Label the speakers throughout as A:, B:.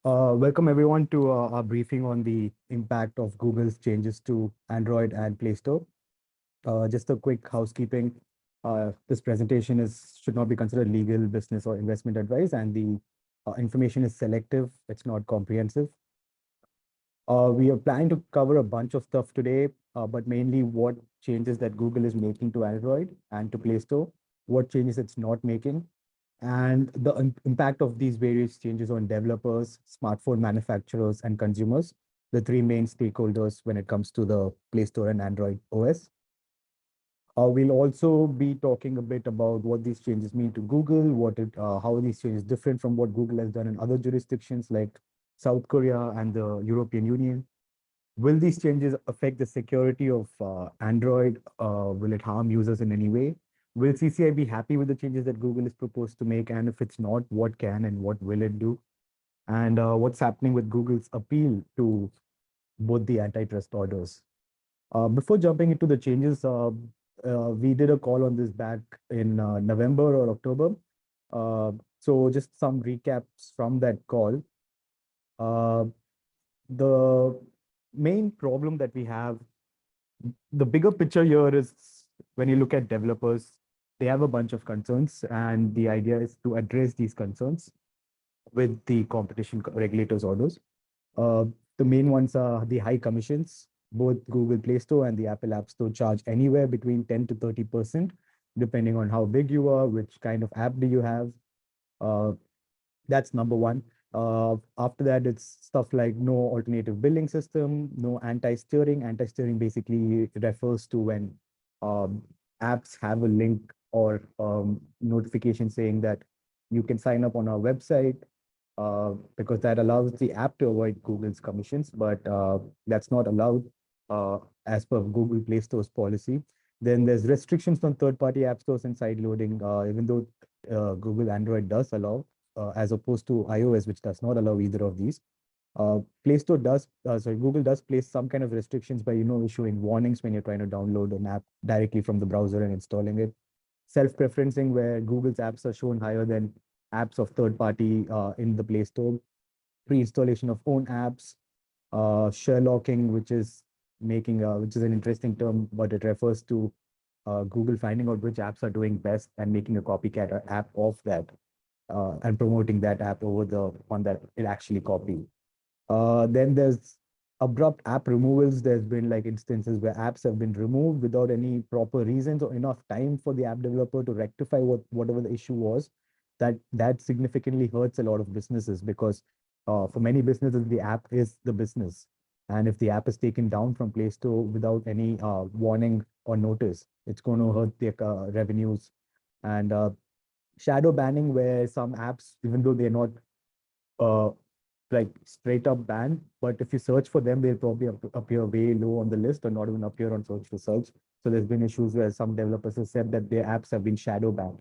A: Welcome everyone to our briefing on the impact of Google's changes to Android and Play Store. Just a quick housekeeping. This presentation should not be considered legal, business, or investment advice, and the information is selective. It's not comprehensive. We are planning to cover a bunch of stuff today, but mainly what changes that Google is making to Android and to Play Store, what changes it's not making, and the impact of these various changes on developers, smartphone manufacturers, and consumers, the three main stakeholders when it comes to the Play Store and Android OS. We'll also be talking a bit about what these changes mean to Google, how these changes different from what Google has done in other jurisdictions like South Korea and the European Union. Will these changes affect the security of Android? Will it harm users in any way? Will CCI be happy with the changes that Google is proposed to make? And if it's not, what can and what will it do? And what's happening with Google's appeal to both the antitrust orders? Before jumping into the changes, we did a call on this back in November or October. So just some recaps from that call. Uh, the main problem that we have, the bigger picture here is when you look at developers, they have a bunch of concerns, and the idea is to address these concerns with the competition regulators orders. Uh, the main ones are the high commissions. Both Google Play Store and the Apple App Store charge anywhere between 10 to 30%, depending on how big you are, which kind of app do you have. Uh, that's number one. After that, it's stuff like no alternative billing system, no anti-steering. Anti-steering basically refers to when um, apps have a link or notification saying that you can sign up on our website, because that allows the app to avoid Google's commissions, but that's not allowed as per Google Play Store's policy. Then there's restrictions on third-party app stores and side loading, even though Google Android does allow, as opposed to iOS, which does not allow either of these. Google does place some kind of restrictions by, issuing warnings when you're trying to download an app directly from the browser and installing it. Self-preferencing, where Google's apps are shown higher than apps of third party in the Play Store. Pre-installation of own apps. Sherlocking, which is an interesting term, but it refers to Google finding out which apps are doing best and making a copycat app of that, and promoting that app over the one that it actually copied. Then there's abrupt app removals. There's been like instances where apps have been removed without any proper reasons or enough time for the app developer to rectify whatever the issue was. That significantly hurts a lot of businesses, because for many businesses, the app is the business. And if the app is taken down from Play Store without any warning or notice, it's going to hurt their revenues. And shadow banning, where some apps, even though they're not uh, like straight up banned, but if you search for them, they'll probably appear way low on the list or not even appear on search results. So there's been issues where some developers have said that their apps have been shadow banned.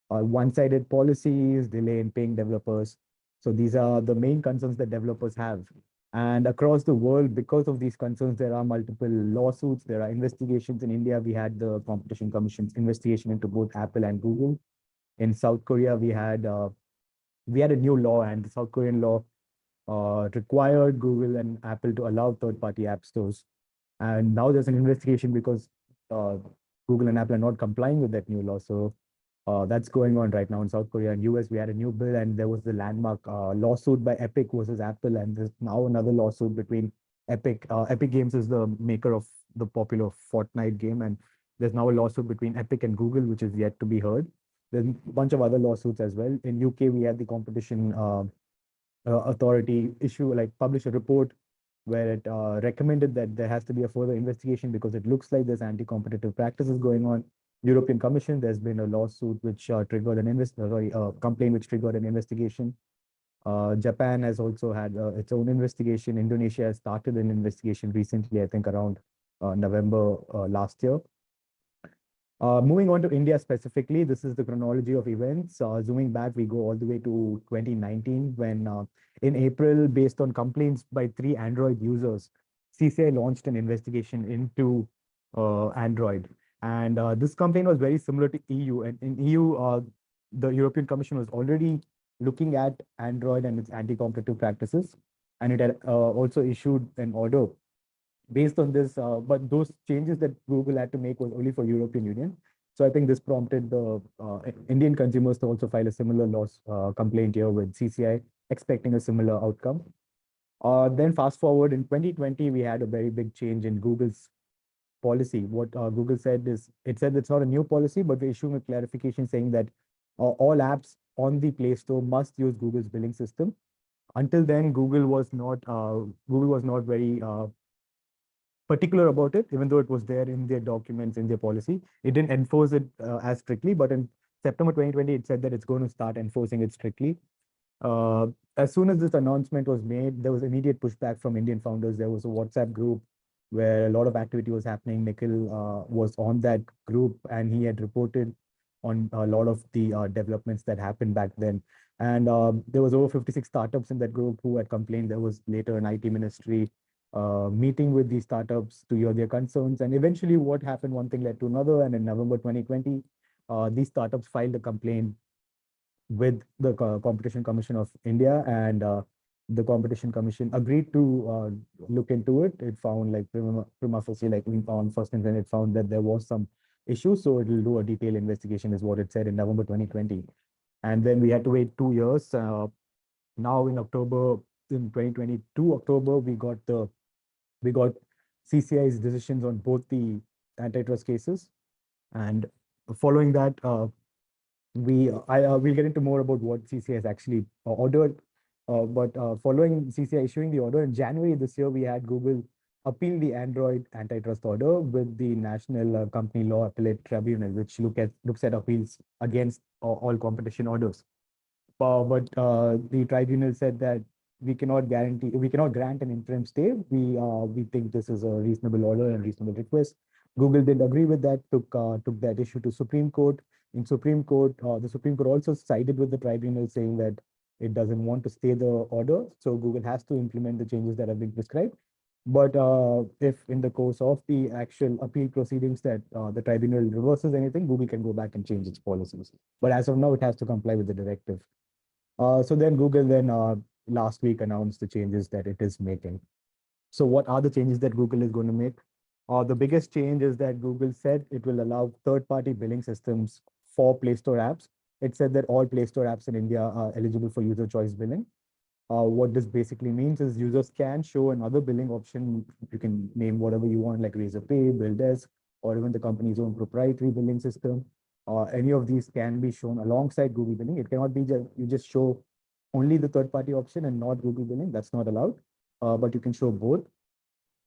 A: One-sided policies, delay in paying developers. So these are the main concerns that developers have. And across the world, because of these concerns, there are multiple lawsuits, there are investigations. In India, we had the Competition Commission's investigation into both Apple and Google. In South Korea, we had a new law, and the South Korean law required Google and Apple to allow third-party app stores. And now there's an investigation because uh, Google and Apple are not complying with that new law. So that's going on right now in South Korea and US. We had a new bill, and there was the landmark lawsuit by Epic versus Apple, and there's now another lawsuit between Epic. Epic Games is the maker of the popular Fortnite game, and there's now a lawsuit between Epic and Google, which is yet to be heard. There's a bunch of other lawsuits as well. In UK, we had the competition authority publish a report where it recommended that there has to be a further investigation because it looks like there's anti-competitive practices going on. European Commission, there's been a lawsuit which triggered complaint which triggered an investigation. Japan has also had its own investigation. Indonesia has started an investigation recently, I think around November last year. Moving on to India specifically, this is the chronology of events. Zooming back, we go all the way to 2019 when in April, based on complaints by 3 Android users, CCI launched an investigation into Android. And this complaint was very similar to EU. And in EU, the European Commission was already looking at Android and its anti-competitive practices, and it had also issued an order based on this. But those changes that Google had to make was only for European Union. So I think this prompted the Indian consumers to also file a similar loss complaint here with CCI, expecting a similar outcome. Then fast forward in 2020, we had a very big change in Google's policy. What Google said is, it said it's not a new policy, but we're issuing a clarification saying that all apps on the Play Store must use Google's billing system. Until then, Google was not very particular about it, even though it was there in their documents, in their policy. It didn't enforce it as strictly, but in September 2020, it said that it's going to start enforcing it strictly. Uh, as soon as this announcement was made, there was immediate pushback from Indian founders. There was a WhatsApp group where a lot of activity was happening. Nikhil was on that group, and he had reported on a lot of the developments that happened back then. And there was over 56 startups in that group who had complained. There was later an IT ministry meeting with these startups to hear their concerns. And eventually what happened, one thing led to another. And in November 2020, these startups filed a complaint with the Competition Commission of India, and the Competition Commission agreed to look into it. It found like prima facie, like on first instance, it found that there was some issues, so it will do a detailed investigation, is what it said in November 2020. And then we had to wait 2 years. Now in October, in 2022 October, we got CCI's decisions on both the antitrust cases, and following that, we'll get into more about what CCI has actually ordered. But following CCI issuing the order in January this year, we had Google appeal the Android antitrust order with the National Company Law Appellate Tribunal, which looks at appeals against all competition orders. But the tribunal said that we cannot grant an interim stay. We think this is a reasonable order and reasonable request. Google didn't agree with that, took that issue to Supreme Court. In Supreme Court, the Supreme Court also sided with the tribunal, saying that it doesn't want to stay the order, so Google has to implement the changes that have been prescribed. But if in the course of the actual appeal proceedings that the tribunal reverses anything, Google can go back and change its policies. But as of now, it has to comply with the directive. So then Google last week announced the changes that it is making. So what are the changes that Google is going to make? The biggest change is that Google said it will allow third-party billing systems for Play Store apps. It said that all Play Store apps in India are eligible for user choice billing. What this basically means is users can show another billing option. You can name whatever you want, like Razorpay, BillDesk, or even the company's own proprietary billing system. Any of these can be shown alongside Google billing. It cannot be you just show only the third-party option and not Google billing. That's not allowed, but you can show both.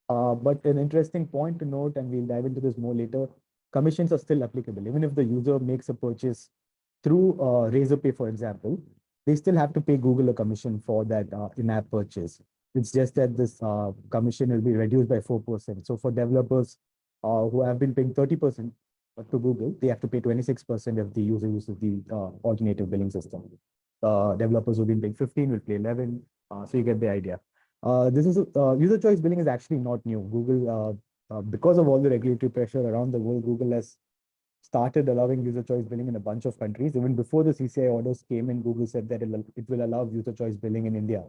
A: But an interesting point to note, and we'll dive into this more later, commissions are still applicable. Even if the user makes a purchase through Razorpay, for example, they still have to pay Google a commission for that in-app purchase. It's just that this commission will be reduced by 4%. So for developers who have been paying 30% to Google, they have to pay 26% if the user uses the alternative billing system. Developers who've been paying 15 will pay 11. So you get the idea. This is user choice billing is actually not new. Google, because of all the regulatory pressure around the world, Google has started allowing user choice billing in a bunch of countries. Even before the CCI orders came in, Google said that it will allow user choice billing in India.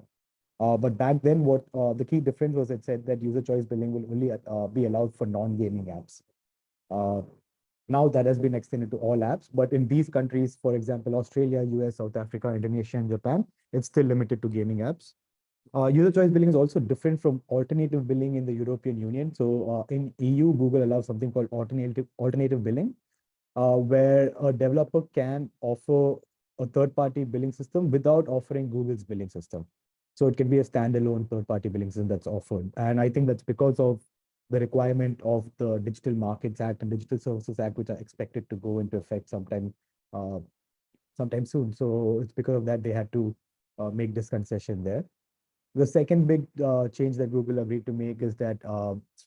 A: But back then, what the key difference was, it said that user choice billing will only be allowed for non-gaming apps. Now that has been extended to all apps, but in these countries, for example, Australia, US, South Africa, Indonesia, and Japan, it's still limited to gaming apps. User choice billing is also different from alternative billing in the European Union. So in EU, Google allows something called alternative billing, where a developer can offer a third-party billing system without offering Google's billing system. So it can be a standalone third-party billing system that's offered. And I think that's because of the requirement of the Digital Markets Act and Digital Services Act, which are expected to go into effect sometime soon. So it's because of that they had to make this concession there. The second big change that Google agreed to make is that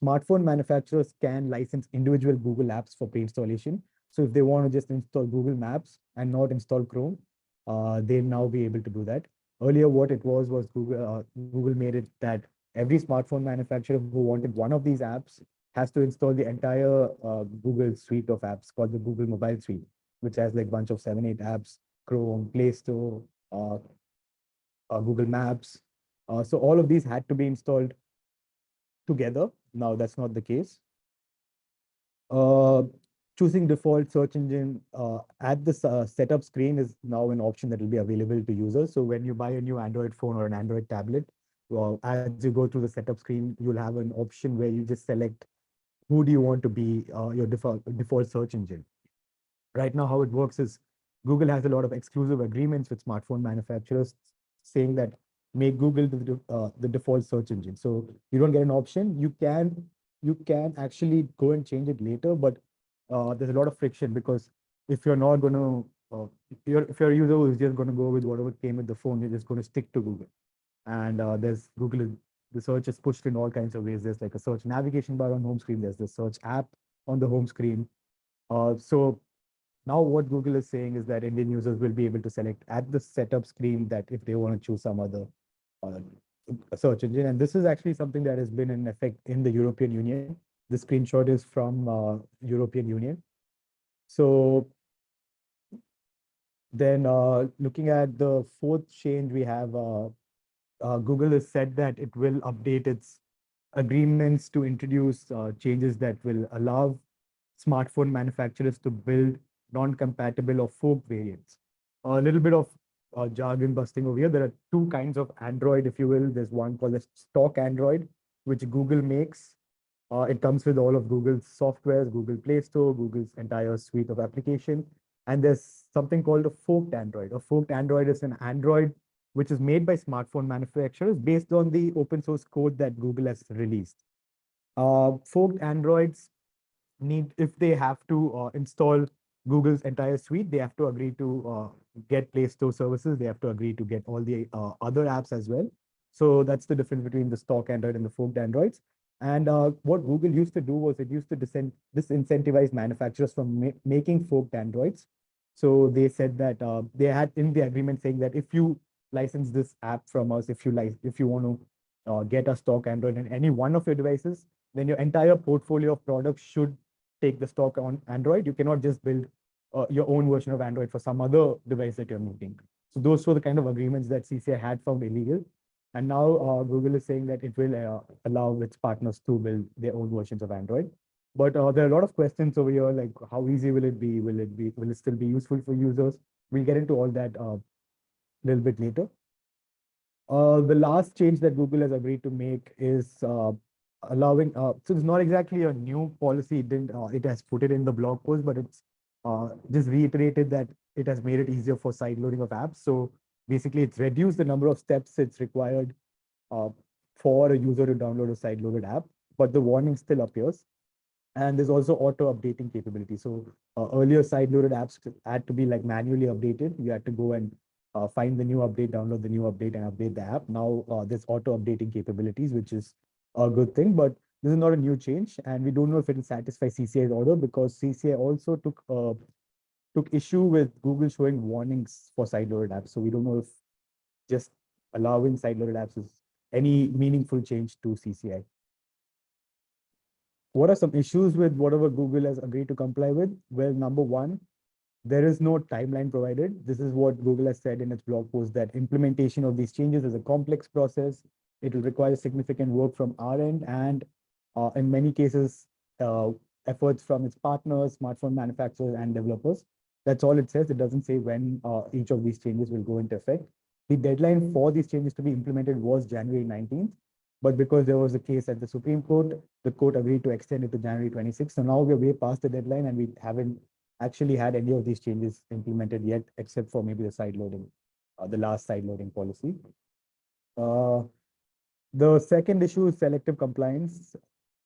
A: smartphone manufacturers can license individual Google apps for pre-installation. So if they want to just install Google Maps and not install Chrome, they'll now be able to do that. Earlier, what it was Google made it that every smartphone manufacturer who wanted one of these apps has to install the entire Google suite of apps called the Google Mobile Suite, which has like a bunch of 7, 8 apps, Chrome, Play Store, uh, Google Maps. So all of these had to be installed together. Now that's not the case. Uh, Choosing default search engine at the setup screen is now an option that will be available to users. So when you buy a new Android phone or an Android tablet, well, as you go through the setup screen, you'll have an option where you just select who do you want to be your default search engine. Right now, how it works is Google has a lot of exclusive agreements with smartphone manufacturers saying that make Google the default search engine. So you don't get an option. You can actually go and change it later, but there's a lot of friction because if you're not going to if you're a user who's just going to go with whatever came with the phone, you're just going to stick to Google. And there's the search is pushed in all kinds of ways. There's like a search navigation bar on home screen. There's the search app on the home screen. So now what Google is saying is that Indian users will be able to select at the setup screen that if they want to choose some other uh, search engine. And this is actually something that has been in effect in the European Union. The screenshot is from European Union. So then looking at the fourth change, we have Google has said that it will update its agreements to introduce changes that will allow smartphone manufacturers to build non-compatible or forked variants. A little bit of jargon busting over here. There are two kinds of Android, if you will. There's one called the stock Android, which Google makes. It comes with all of Google's softwares, Google Play Store, Google's entire suite of application. And there's something called a forked Android. A forked Android is an Android which is made by smartphone manufacturers based on the open source code that Google has released. Forked Androids need, if they have to install Google's entire suite, they have to agree to get Play Store services. They have to agree to get all the other apps as well. So that's the difference between the stock Android and the forked Androids. And what Google used to do was it used to disincentivize manufacturers from making forked Androids. So they said that they had in the agreement saying that if you license this app from us, if you want to get a stock Android in any one of your devices, then your entire portfolio of products should take the stock on Android. You cannot just build your own version of Android for some other device that you're making. So those were the kind of agreements that CCI had found illegal. And now Google is saying that it will allow its partners to build their own versions of Android. But there are a lot of questions over here, like how easy will it be? Will it still be useful for users? We'll get into all that a little bit later. The last change that Google has agreed to make is allowing, so it's not exactly a new policy. It has put it in the blog post, but it's just reiterated that it has made it easier for side loading of apps. So basically, it's reduced the number of steps it's required uh, for a user to download a side loaded app, but the warning still appears. And there's also auto updating capability. So earlier side loaded apps had to be like manually updated. You had to go and find the new update, download the new update, and update the app. Now there's auto updating capabilities, which is a good thing, but this is not a new change, and we don't know if it will satisfy CCI's order because CCI also took issue with Google showing warnings for side loaded apps. So we don't know if just allowing side loaded apps is any meaningful change to CCI. What are some issues with whatever Google has agreed to comply with? Well, number one, there is no timeline provided. This is what Google has said in its blog post, that implementation of these changes is a complex process. It will require significant work from our end and in many cases, uh, efforts from its partners, smartphone manufacturers, and developers. That's all it says. It doesn't say when each of these changes will go into effect. The deadline for these changes to be implemented was January 19th, but because there was a case at the Supreme Court, the court agreed to extend it to January 26th. So now we're way past the deadline and we haven't actually had any of these changes implemented yet, except for maybe the side loading, the last side loading policy. Uh, the second issue is selective compliance.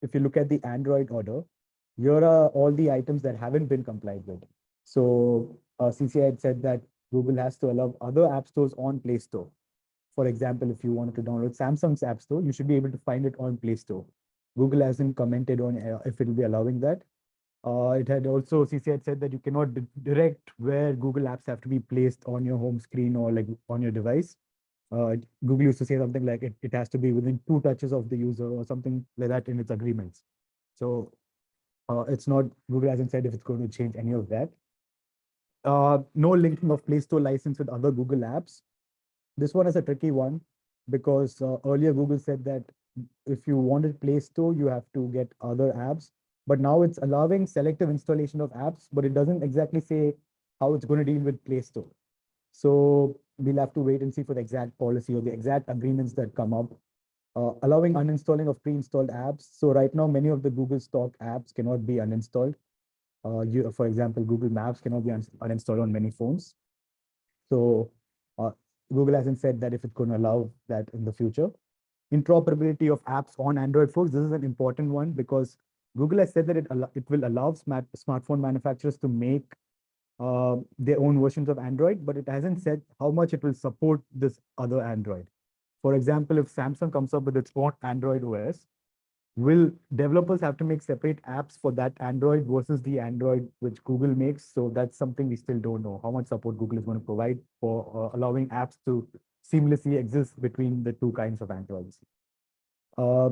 A: If you look at the Android order, here are all the items that haven't been complied with. So CCI had said that Google has to allow other app stores on Play Store. For example, if you wanted to download Samsung's app store, you should be able to find it on Play Store. Google hasn't commented on if it will be allowing that. It had also, CCI had said that you cannot direct where Google apps have to be placed on your home screen or like on your device. Google used to say something like it has to be within 2 touches of the user or something like that in its agreements. So it's not, Google hasn't said if it's going to change any of that. No linking of Play Store license with other Google apps. This one is a tricky one because earlier Google said that if you wanted Play Store, you have to get other apps. But now it's allowing selective installation of apps, but it doesn't exactly say how it's going to deal with Play Store. So we'll have to wait and see for the exact policy or the exact agreements that come up. Allowing uninstalling of pre-installed apps. So right now, many of the Google stock apps cannot be uninstalled. For example, Google Maps cannot be uninstalled on many phones. So uh, Google hasn't said that if it's going to allow that in the future. Interoperability of apps on Android phones. This is an important one because Google has said that it will allow smartphone manufacturers to make their own versions of Android, but it hasn't said how much it will support this other Android. For example, if Samsung comes up with its own Android OS, will developers have to make separate apps for that Android versus the Android which Google makes? So that's something we still don't know how much support Google is going to provide for allowing apps to seamlessly exist between the two kinds of Androids. Uh,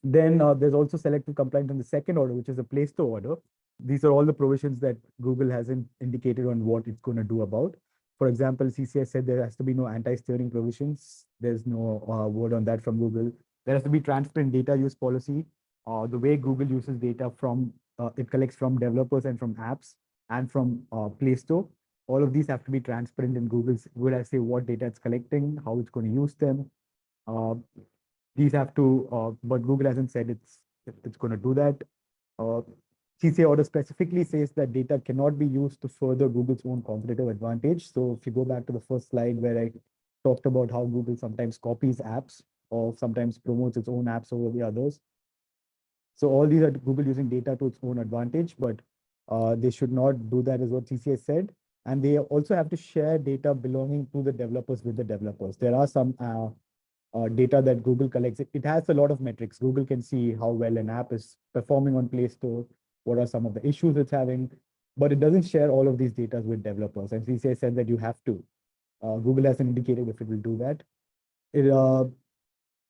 A: then there's also selective compliance in the second order, which is the Play Store order. These are all the provisions that Google hasn't indicated on what it's going to do about. For example, CCS said there has to be no anti-steering provisions. There's no word on that from Google. There has to be transparent data use policy. The way Google uses data from, it collects from developers and from apps and from Play Store. All of these have to be transparent in Google's, would I say what data it's collecting, how it's going to use them. Uh, these have to, but Google hasn't said it's going to do that. Uh, CCA order specifically says that data cannot be used to further Google's own competitive advantage. So if you go back to the first slide where I talked about how Google sometimes copies apps or sometimes promotes its own apps over the others. So all these are Google using data to its own advantage, but they should not do that is what CCA said. And they also have to share data belonging to the developers with the developers. There are some data that Google collects. It has a lot of metrics. Google can see how well an app is performing on Play Store, what are some of the issues it's having, but it doesn't share all of these data with developers. And CCA said that you have to. Google hasn't indicated if it will do that.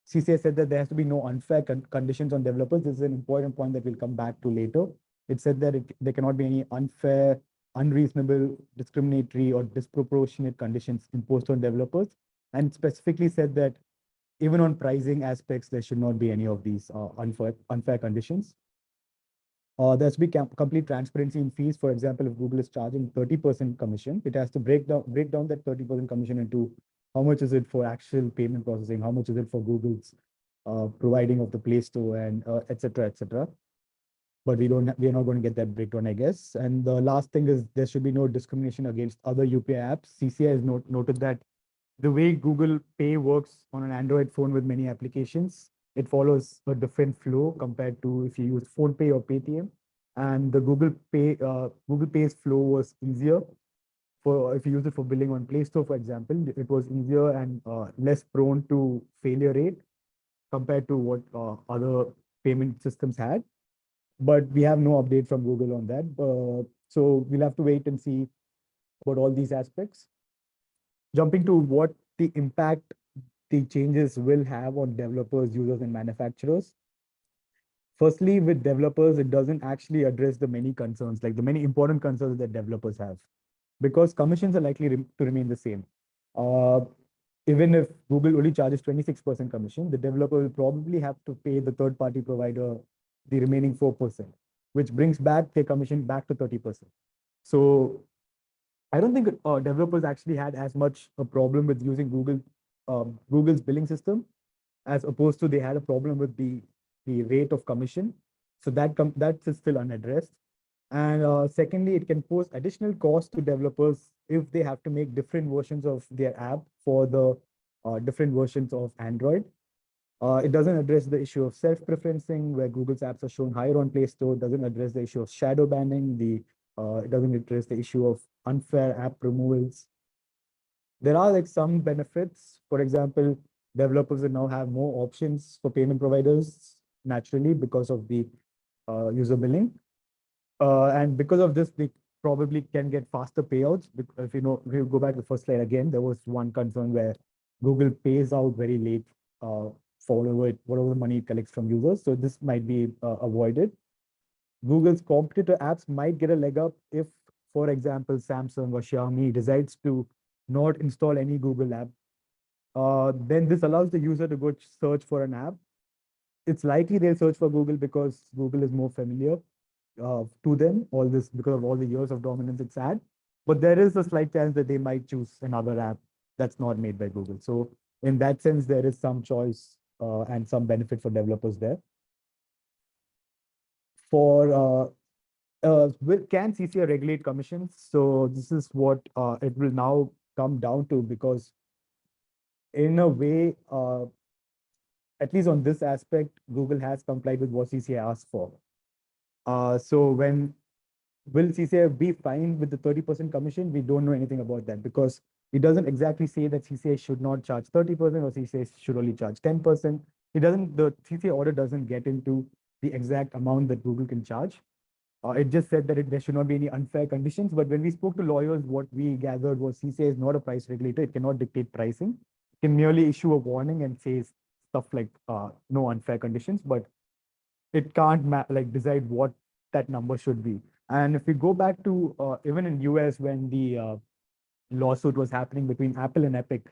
A: CCA said that there has to be no unfair conditions on developers. This is an important point that we'll come back to later. It said that there cannot be any unfair, unreasonable, discriminatory, or disproportionate conditions imposed on developers. And specifically said that even on pricing aspects, there should not be any of these unfair conditions. There has to be complete transparency in fees. For example, if Google is charging 30% commission, it has to break down that 30% commission into how much is it for actual payment processing, how much is it for Google's providing of the Play Store, and et cetera, et cetera. But we're not going to get that breakdown, I guess. And the last thing is there should be no discrimination against other UPI apps. CCI has noted that the way Google Pay works on an Android phone with many applications, it follows a different flow compared to if you use PhonePe or Paytm. And the Google Pay's flow was easier for if you use it for billing on Play Store, for example. It was easier and less prone to failure rate compared to what other payment systems had. But we have no update from Google on that. So we'll have to wait and see about all these aspects. Jumping to what the impact the changes will have on developers, users, and manufacturers. Firstly, with developers, it doesn't actually address the many concerns, like the many important concerns that developers have, because commissions are likely to remain the same. Uh, Even if Google only charges 26% commission, the developer will probably have to pay the third-party provider the remaining 4%, which brings back their commission back to 30%. So I don't think developers actually had as much a problem with using Google's billing system as opposed to they had a problem with the rate of commission. So that's still unaddressed. And secondly, it can pose additional cost to developers if they have to make different versions of their app for the different versions of Android. It doesn't address the issue of self-preferencing, where Google's apps are shown higher on Play Store. It doesn't address the issue of shadow banning. It doesn't address the issue of unfair app removals. There are like some benefits. For example, developers will now have more options for payment providers naturally because of the user billing. And because of this, they probably can get faster payouts. If if you go back to the first slide again, there was one concern where Google pays out very late for whatever the money it collects from users. So this might be avoided. Google's competitor apps might get a leg up if, for example, Samsung or Xiaomi decides to not install any Google app Then this allows the user to go search for an app. It's likely they'll search for Google because Google is more familiar to them, all this because of all the years of dominance it's had. But there is a slight chance that they might choose another app that's not made by Google. So in that sense, there is some choice and some benefit for developers there. For can CCI regulate commissions? So this is what it will now come down to, because in a way, at least on this aspect, Google has complied with what CCI asked for. So when will CCI be fine with the 30% commission? We don't know anything about that, because it doesn't exactly say that CCI should not charge 30% or CCI should only charge 10%. It doesn't, the CCI order doesn't get into the exact amount that Google can charge. It just said that there should not be any unfair conditions. But when we spoke to lawyers, what we gathered was CCI is not a price regulator. It cannot dictate pricing. It can merely issue a warning and say stuff like no unfair conditions, but it can't like decide what that number should be. And if we go back to even in US, when the lawsuit was happening between Apple and Epic,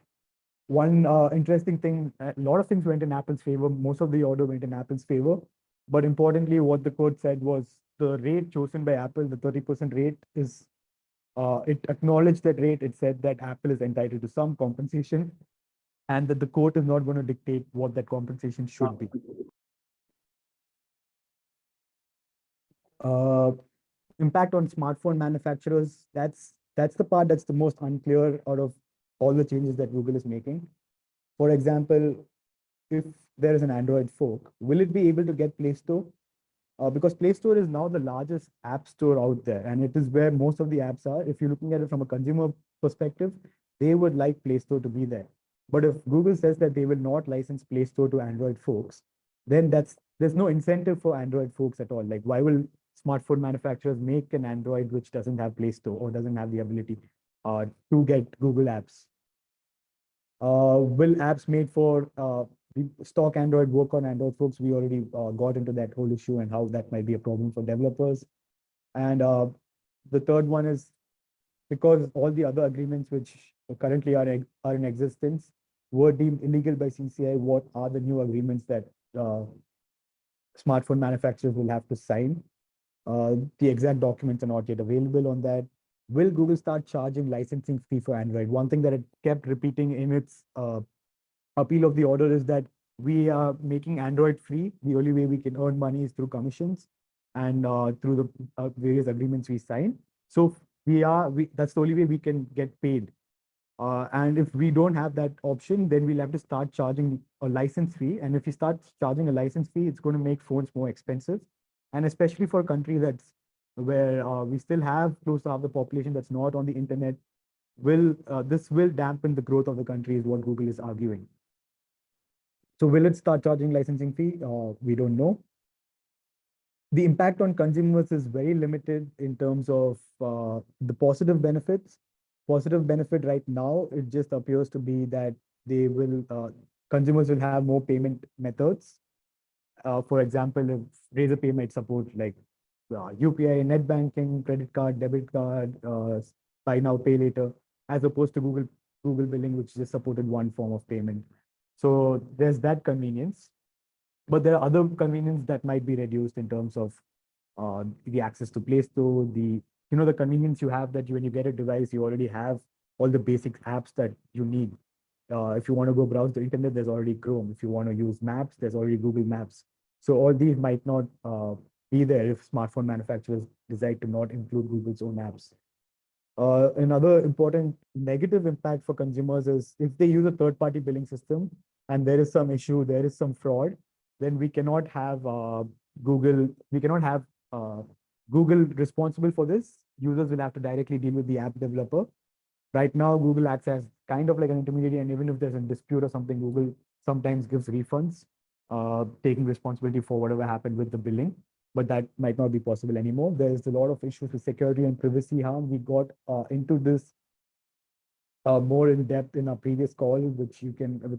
A: one interesting thing, a lot of things went in Apple's favor. Most of the order went in Apple's favor. But importantly, what the court said was the rate chosen by Apple, the 30% rate, is it acknowledged that rate. It said that Apple is entitled to some compensation and that the court is not going to dictate what that compensation should be. Impact on smartphone manufacturers, that's the part that's the most unclear out of all the changes that Google is making. For example, if there is an Android fork, will it be able to get Play Store? Because Play Store is now the largest app store out there, and it is where most of the apps are. If you're looking at it from a consumer perspective, they would like Play Store to be there. But if Google says that they will not license Play Store to Android folks, then there's no incentive for Android folks at all. Like, why will smartphone manufacturers make an Android which doesn't have Play Store or doesn't have the ability to get Google apps? Will apps made for the stock Android work on Android folks? We already got into that whole issue and how that might be a problem for developers. And the third one is, because all the other agreements which currently are in existence were deemed illegal by CCI, what are the new agreements that smartphone manufacturers will have to sign? The exact documents are not yet available on that. Will Google start charging licensing fee for Android? One thing that it kept repeating in its appeal of the order is that we are making Android free. The only way we can earn money is through commissions and through the various agreements we sign. So that's the only way we can get paid. And if we don't have that option, then we'll have to start charging a license fee. And if you start charging a license fee, it's going to make phones more expensive. And especially for a country that's where we still have close to half the population that's not on the internet, this will dampen the growth of the country, is what Google is arguing. So will it start charging licensing fee? We don't know. The impact on consumers is very limited in terms of the positive benefits. Positive benefit right now, it just appears to be that they will consumers will have more payment methods. For example, if Razorpay might support like UPI, net banking, credit card, debit card, buy now, pay later, as opposed to Google billing, which just supported one form of payment. So there's that convenience, but there are other convenience that might be reduced in terms of the access to Play Store, the convenience you have that when you get a device, you already have all the basic apps that you need. If you want to go browse the internet, there's already Chrome. If you want to use maps, there's already Google Maps. So all these might not be there if smartphone manufacturers decide to not include Google's own apps. Another important negative impact for consumers is if they use a third-party billing system and there is some issue, there is some fraud, then we cannot have Google responsible for this. Users will have to directly deal with the app developer. Right now, Google acts as kind of like an intermediary, and even if there's a dispute or something, Google sometimes gives refunds, taking responsibility for whatever happened with the billing, but that might not be possible anymore. There's a lot of issues with security and privacy harm. We got into this more in depth in our previous call, which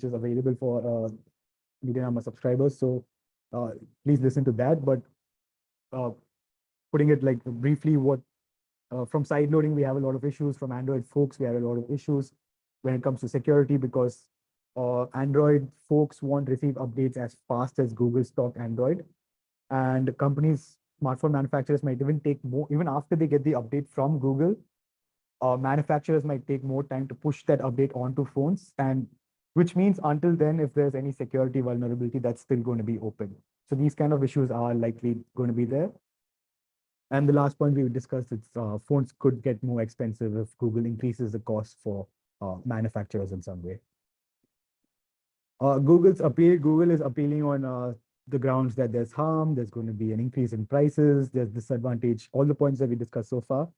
A: is available for MediaNama subscribers. So please listen to that. But putting it like briefly, from side loading, we have a lot of issues. From Android folks, we have a lot of issues when it comes to security, because Android folks won't receive updates as fast as Google stock Android. And companies, smartphone manufacturers might even take more, even after they get the update from Google, manufacturers might take more time to push that update onto phones. And which means until then, if there's any security vulnerability, that's still going to be open. So these kind of issues are likely going to be there. And the last point we discussed is phones could get more expensive if Google increases the cost for manufacturers in some way. Google is appealing on the grounds that there's harm, there's going to be an increase in prices, there's disadvantage, all the points that we discussed so far.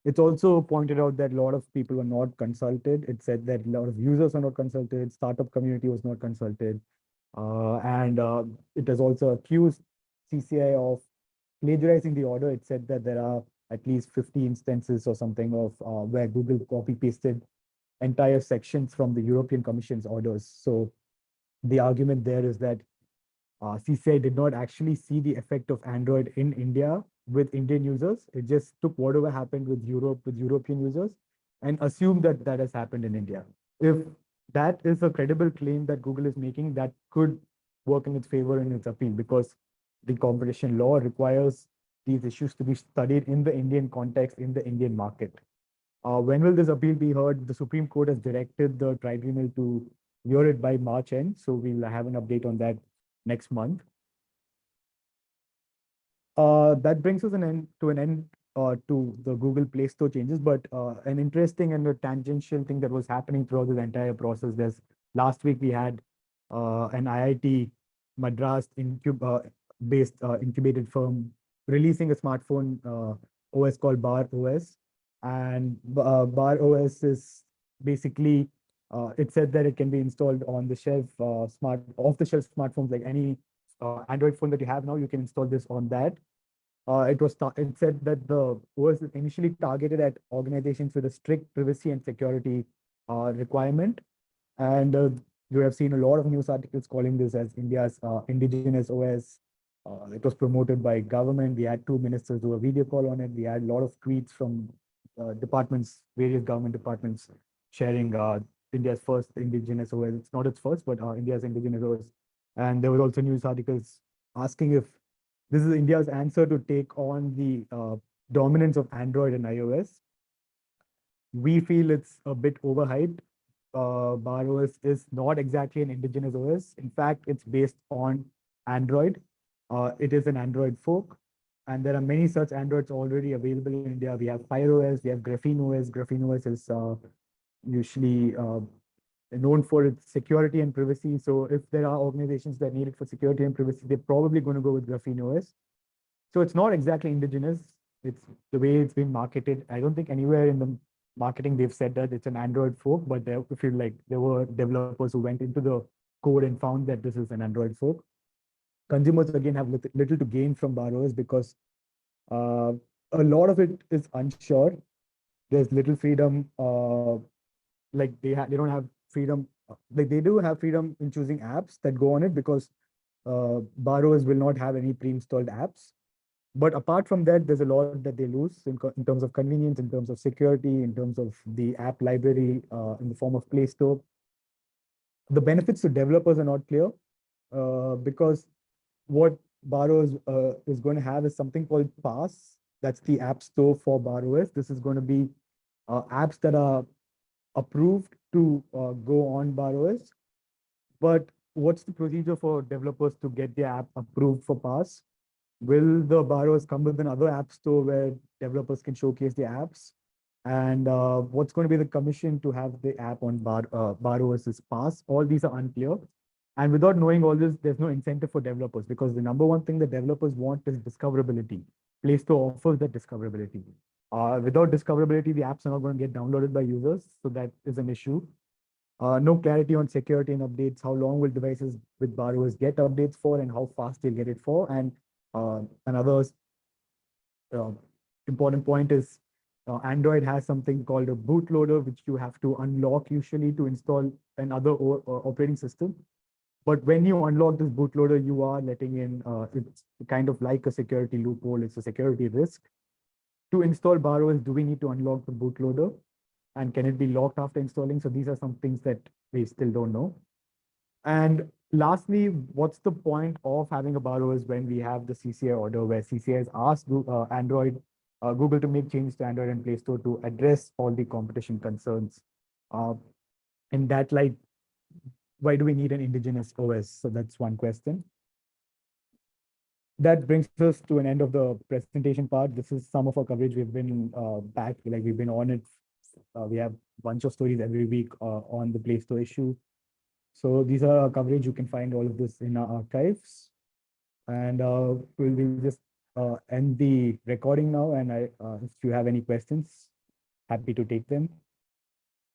A: It's also pointed out that a lot of people were not consulted. It said that a lot of users are not consulted, startup community was not consulted. And it has also accused CCI of plagiarizing the order. It said that there are at least 50 instances or something of where Google copy pasted entire sections from the European Commission's orders. So the argument there is that CCI did not actually see the effect of Android in India with Indian users. It just took whatever happened with Europe, with European users, and assumed that that has happened in India. If that is a credible claim that Google is making, that could work in its favor in its appeal, because the competition law requires these issues to be studied in the Indian context, in the Indian market. When will this appeal be heard? The Supreme Court has directed the tribunal to hear it by March end, so we'll have an update on that next month. That brings us an end to the Google Play Store changes, but an interesting and a tangential thing that was happening throughout this entire process. Last week we had an IIT Madras based incubated firm releasing a smartphone OS called Bar OS, and Bar OS is basically it said that it can be installed on the shelf off-the-shelf smartphones, like any Android phone that you have now. You can install this on that. It said that the OS is initially targeted at organizations with a strict privacy and security requirement, and you have seen a lot of news articles calling this as India's indigenous OS. It was promoted by government. We had two ministers do a video call on it. We had a lot of tweets from departments, various government departments, sharing India's first indigenous OS. It's not its first, but India's indigenous OS. And there were also news articles asking if this is India's answer to take on the dominance of Android and iOS. We feel it's a bit overhyped. Bar OS is not exactly an indigenous OS. In fact, it's based on Android. It is an Android fork, and there are many such Androids already available in India. We have Fire OS, we have Graphene OS. Graphene OS is usually known for its security and privacy. So if there are organizations that need it for security and privacy, they're probably going to go with Graphene OS. So it's not exactly indigenous. It's the way it's been marketed. I don't think anywhere in the marketing they've said that it's an Android fork, but there feel like there were developers who went into the code and found that this is an Android fork. Consumers again have little to gain from borrowers because a lot of it is unsure. There's little freedom. Like they don't have freedom. Like they do have freedom in choosing apps that go on it, because borrowers will not have any pre-installed apps. But apart from that, there's a lot that they lose in terms of convenience, in terms of security, in terms of the app library in the form of Play Store. The benefits to developers are not clear because what borrowers is going to have is something called Pass. That's the app store for borrowers. This is going to be apps that are approved to go on borrowers. But what's the procedure for developers to get their app approved for Pass? Will the borrowers come with another app store where developers can showcase their apps? And what's going to be the commission to have the app on borrowers' Pass? All these are unclear. And without knowing all this, there's no incentive for developers, because the number one thing that developers want is discoverability. Play Store offers that discoverability. Without discoverability, the apps are not going to get downloaded by users. So that is an issue. No clarity on security and updates. How long will devices with borrowers get updates for, and how fast they'll get it for? And another important point is Android has something called a bootloader, which you have to unlock usually to install another operating system. But when you unlock this bootloader, you are letting in, it's kind of like a security loophole. It's a security risk. To install borrowers, do we need to unlock the bootloader? And can it be locked after installing? So these are some things that we still don't know. And lastly, what's the point of having a borrowers when we have the CCI order where CCI has asked Google to make changes to Android and Play Store to address all the competition concerns? Uh, in that light, why do we need an indigenous OS? So that's one question. That brings us to an end of the presentation part. This is some of our coverage. We've been back, like we've been on it. We have a bunch of stories every week on the Play Store issue. So these are our coverage. You can find all of this in our archives. And we'll just end the recording now. And if you have any questions, happy to take them.